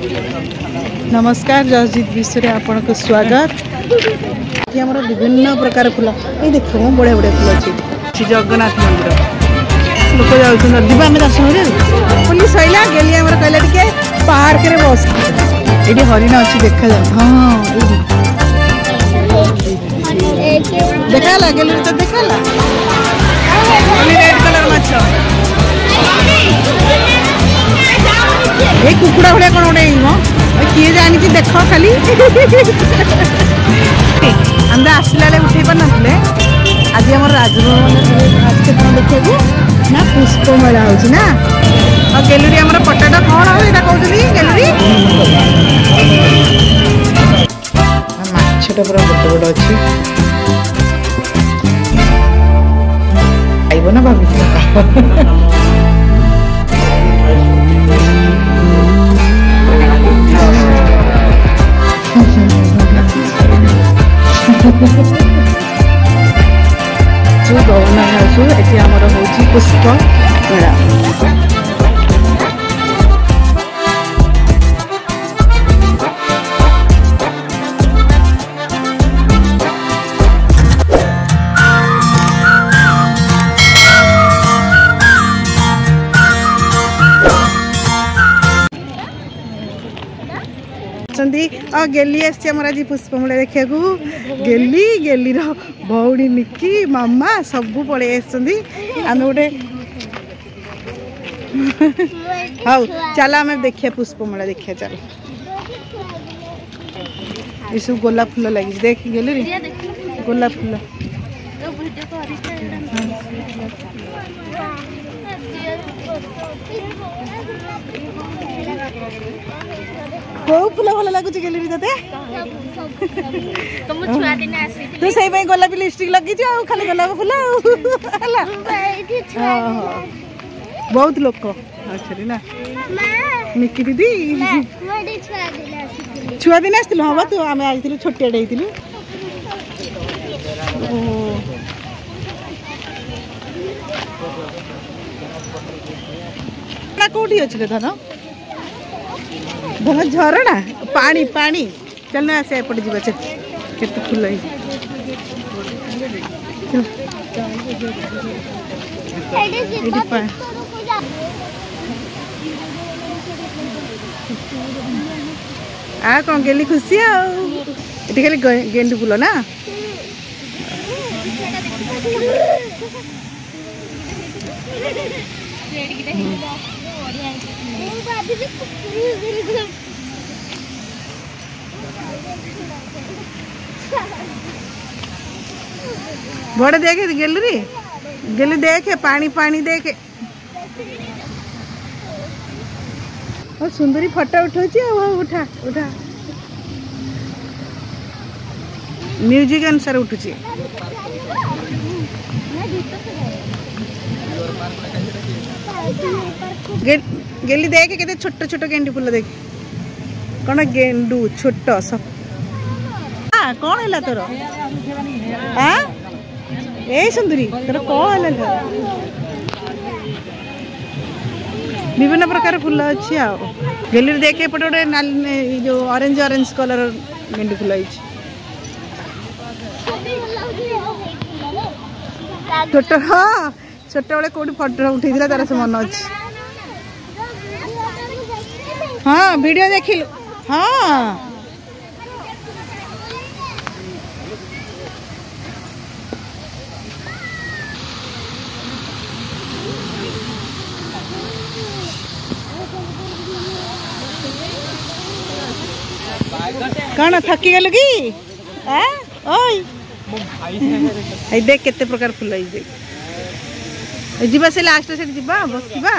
नमस्कार जसजित विषय आपन को स्वागत। ये हमारा विभिन्न प्रकार फूल ये देखो बढ़िया बढ़िया फूल अच्छी जगन्नाथ मंदिर लोक जाऊँ आम दर्शन बुली सैला गेली कहला टे पार्क रे बस ये हरिण अच्छी देखा जाए। हाँ देखा गेली तो देखा रेड कलर माछ ये कुकुड़ा भाया कौन गोटे किए जानी देख खाली आम आसला उठे पार ना आज आम राजभवन देखा ना पुष्प मेला हो ना गैलरी आम पटाटा कौन यहाँ कहते गैलरी माछटा पूरा बड़ बड़ अच्छी खाइब ना भाभी जो गहना हाउस ये आमर हूँ पुष्प मेला। गेली आम आज पुष्प मेला देखा गेली गेली भौणी निकी मामा सबू पड़े आम गोटे हाँ चल आम देखिए पुष्प मेला देखिए चल ये सब गोलाप फूल लगी देख गेली गोलाप फूल कौ फूल भल लगुच गेली ते तू से गोलापी लिपस्टिक लगी खाली गोलाप फूल बहुत लोक अच्छे ना निकी दीदी छुआ दिन आसलु हाँ तू आम आई छोटिया कौटी अच्छे धन धन झरणा पानी पानी चल ना आसे एपटे जीवा चल केते फूल आ कौन गेली खुशी ये खाली गेंडू फूल ना बड़े देखे गेलरी गेली देखे पानी पानी देखे और सुंदरी फोटो उठा उठा म्यूजिक अनुसार उठुची गेली देखे केते छोट छोट गेंडू फूल देख कौन गेंडू छोट सब कौन है तोर हाँ ए सुंदरी तोर कौन है विभिन्न प्रकार फूल अच्छी आ गेली देखे एपटे गोटे नाली जो ऑरेंज ऑरेंज कलर गेंडू फूल छोट हाँ छोट बड़े कौटी फटो उठे तार से मन अच्छी हाँ वीडियो देखिलु हाँ कौन थकी गलु कि ओई देख केते प्रकार फूल जीवा से लास्ट से जीवा बसवा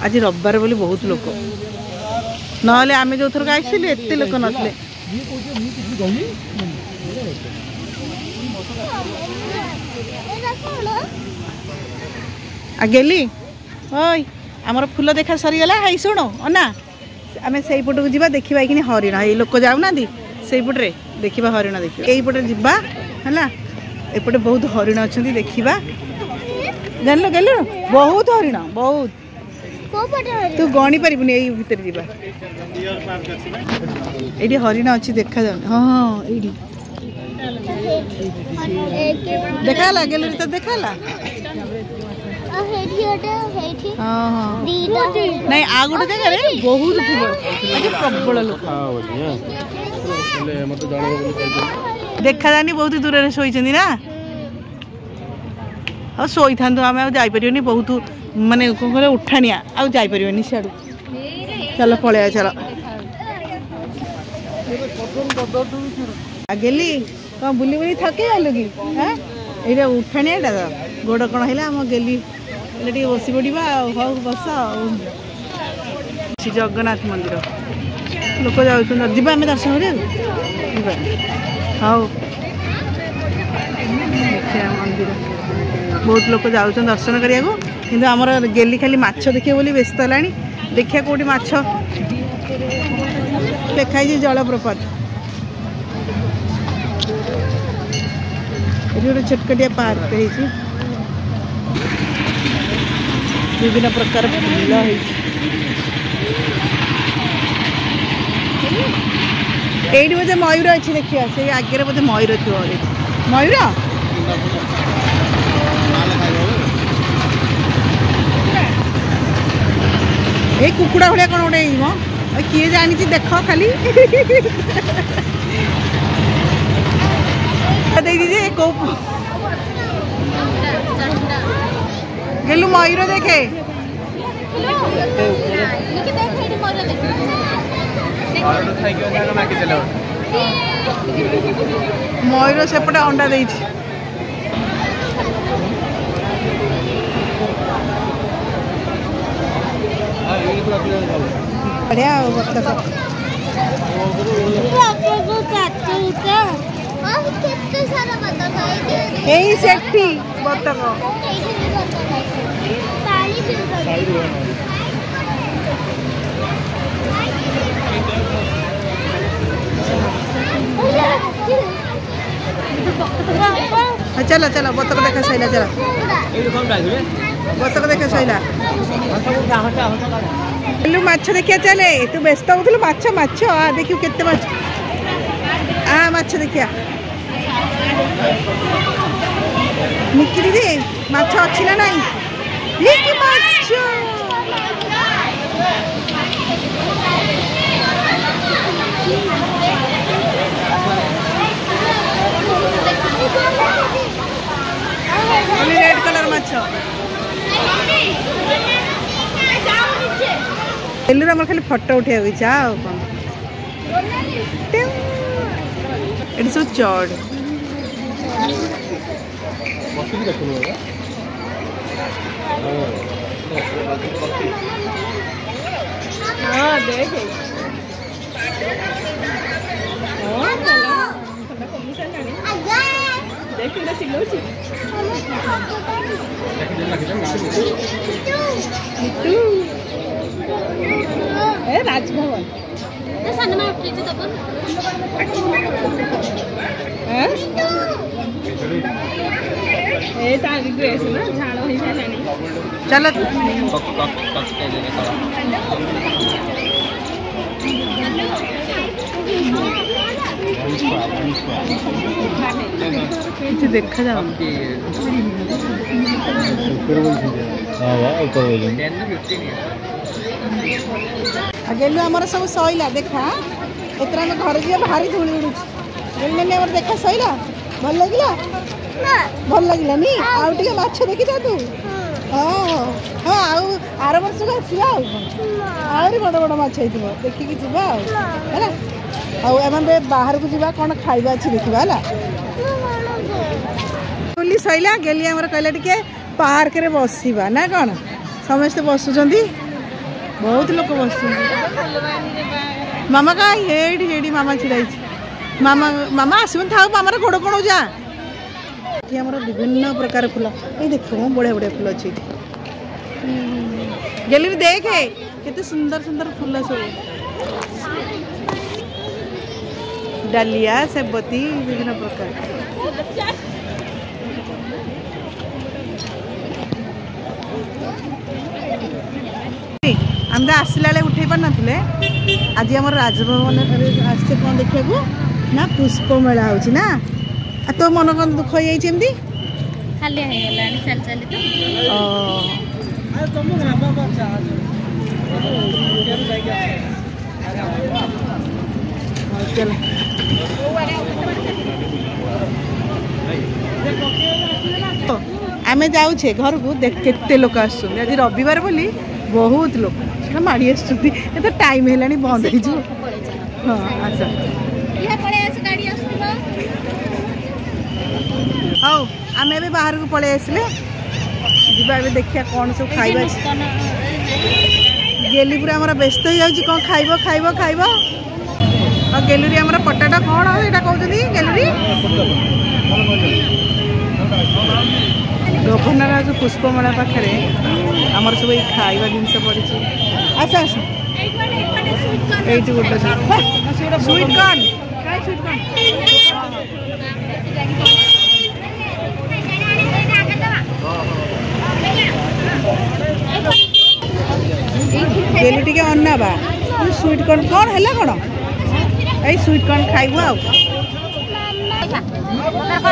आज रविवार बोली बहुत लोक ना आम जो थर आसलु एत लोक नथिले आ गेली ओई आमर फूल देखा सरीगला हाई शुण अना आम से पट को जा देखा कि हरिण ये लोक जाऊना से पटे देखा हरिण देखा यही पटे जा है एपटे बहुत हरिण अच्छा देखा जान लो गेलु बहुत हरिण बहुत तू गणी पारिबुनी एई भितर जीवा एडी हरिण अछि देखा जाउ हां हां एडी देखाला गेलु तो देखाला हां हां नहीं आ गोटे जगह रे बहुत थिबो आज प्रबल लोक देखा जानी बहुत दूर रे सोइछनी ना आ सोई थांदो आमे आ जाई परियोनी बहुत माने कोन करे उठानिया आ जाई परियोनी सियाडू चलो पळे चलो आ गेली कौन बुली बुली थके आलु कि हाँ ये उठाणिया गोड़ कौन है आम गेली टे बसी पड़ा हौ बस जगन्नाथ मंदिर लोक जाऊँ जीवा आम दर्शन करा हाँ देखिए मंदिर बहुत लोग जाऊँ दर्शन करा कि आमर गेली खाली माछ देखिए बोली व्यस्त है देखिए कौटी माछ देखाई जलप्रपात गोटे छोटकटिया पार्क विभिन्न प्रकार फूल ये बोधे मयूर अच्छी देखिए से आगे बोधे मयूर थी मयूर ये कुकुड़ा भाया कौन गोटे किए जानी देख खाली गेलु मयूर देखे मयूर सेपटे अंडा दे बढ़िया यही सेठी बतक चलो चलो बतक देखा सैला चलो बतक देखा सैला माछ देखिया चले तू व्यस्त होलु माछ माछ आ देखियो केते माछ आ माछ देखिया निकी दीदी माछ अच्छी ना नहीं ये कि माछ रेड कलर माछ एलुर आम खाली फटो उठा इच्छा ये सब चढ़ हाँ देख राजभवन चलो देखा जाओ गेलु आमर सब सैला देखा एतरा में घर जी भारी धूल उड़ू देखा सैला भल लगे भल लगे नी आउ टे माछ देखी था तू हाँ हाँ आर वर्ष को आसवा आहरी बड़ बड़ माछ हो देखिकी जावा है बाहर को जावा कौन खाइबा अच्छी देखा है बुली सैला गेली आमर कहले टिके पार्क रे बसिबा ना कौन समस्ते बसुंट बहुत लोग बस मामा का ये मामा छिड़ा मामा मामा आसबन था मामार गोड़ कौन जा विभिन्न प्रकार फूल ये देख बढ़िया बढ़िया फूल अच्छी गेली देखे केते सुंदर सुंदर फूल सब डालिया सेबती विभिन्न प्रकार आम तो आसला बेले उठे पार ना आज आम राजभवन आसचे कौन देखा ना पुष्प मेला हो ना तो मन कौन दुख हो जाती आम जाऊे घर को देख के लोक आज रविवार बोली बहुत लोक माड़ी आस टाइम है बंद हो हाँ आम ए बाहर को पलि आसले जा देखिए कौन सब खाइबा गेली पूरा आम व्यस्त हो जाऊँ कौन खाइब खाइब खाइब और गेलुरी आम पटाटा कौन यहाँ कहते गेलुरी गभर्णर पुष्पमेला पाखे आमर सब ये खाइबा जिनस पड़ी आस आस ये गोटे स्वीट कॉर्न गेली टी अनाबा स्वीट कॉर्न कौन है कौन ये स्वीट कॉर्न खाइबू आ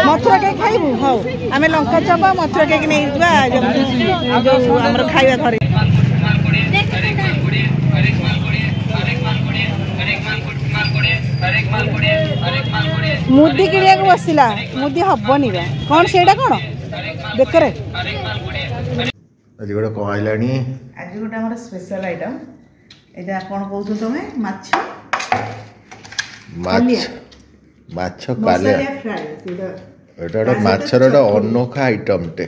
मथुरा केक खाइबू हाँ आम लंका चप मथुरा केक नहीं जो आम खाइबा घरे मुदी किणिया बसला मुदी हबनी कौन से कौन बेकरे आज गोटे कौन आइलानी आज गोटे आम स्पेशल आइटम ये कौन कहू तुम माछ माछ कालिया एटा गोटे माछर अनोखा आइटम टे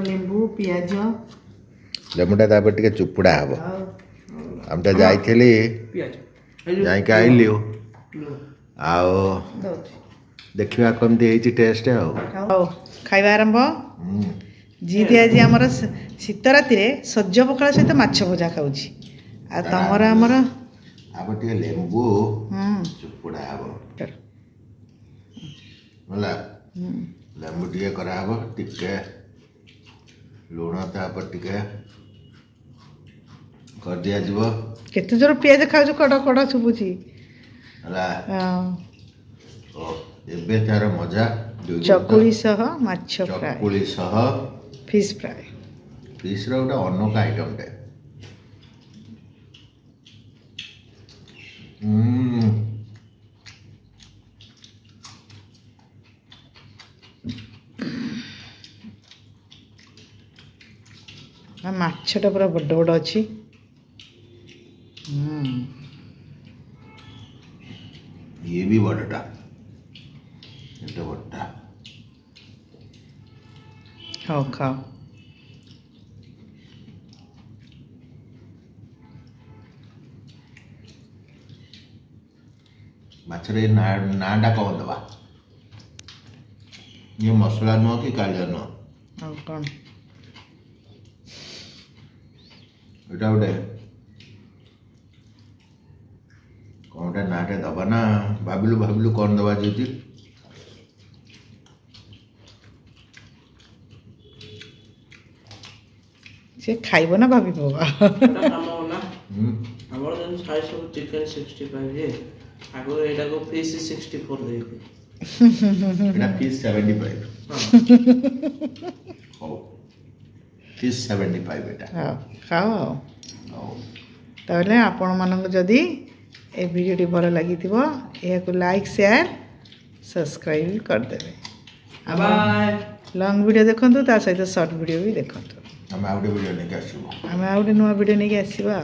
लेंबू पियाज लेमुटा तापर टिके चुपुड़ा हबो हमटा जाइथिली जाई के आइलियो आओ देखिबा कमती हेची टेस्ट आओ खाइबा आरंभ जी आज आमर शीत राति सज्ज पखाड़ सहित माछ भजा खाऊची आ तमर आमर आब टिके लेंबू चुपुड़ा हबो होला लेंबू टिके करा हबो टिके लूण तापर टिके कर दिया जीवो केते जोर पियाज खाऊ कड़ा कड़ा सुबुची होला ओ एबे तार मजा चकुली सह माछ फ्राई चकुली सह फिश फ्राई फिश रो गोटे अनोखा आइटम टे माछटा पूरा बड़ बड़ अच्छी ये भी बड़टा ये बड़टा खाओ खाओ माछरे नाडा कौन दबा ये मसला नुह कि कालिया नुह कौन एटा गोटे कौन गोटे नाटे दबा ना भाविलु भाविलु कौन दबा जी से खाइब ना भाभी बाबा चिकन 65 है आगो एटा को फिश 64 देबे एटा फिश 75 हो फिश 75 बेटा हां खाओ ताले आपण मानक जदी ए वीडियो भल लगी थिबो या को लाइक शेयर सब्सक्राइब कर देबे बाय लॉन्ग वीडियो देखंतु ता सहित शॉर्ट वीडियो भी देखंतु हम आउट वीडियो नहीं आसबो हम आउट नुआ वीडियो नहीं आसीबा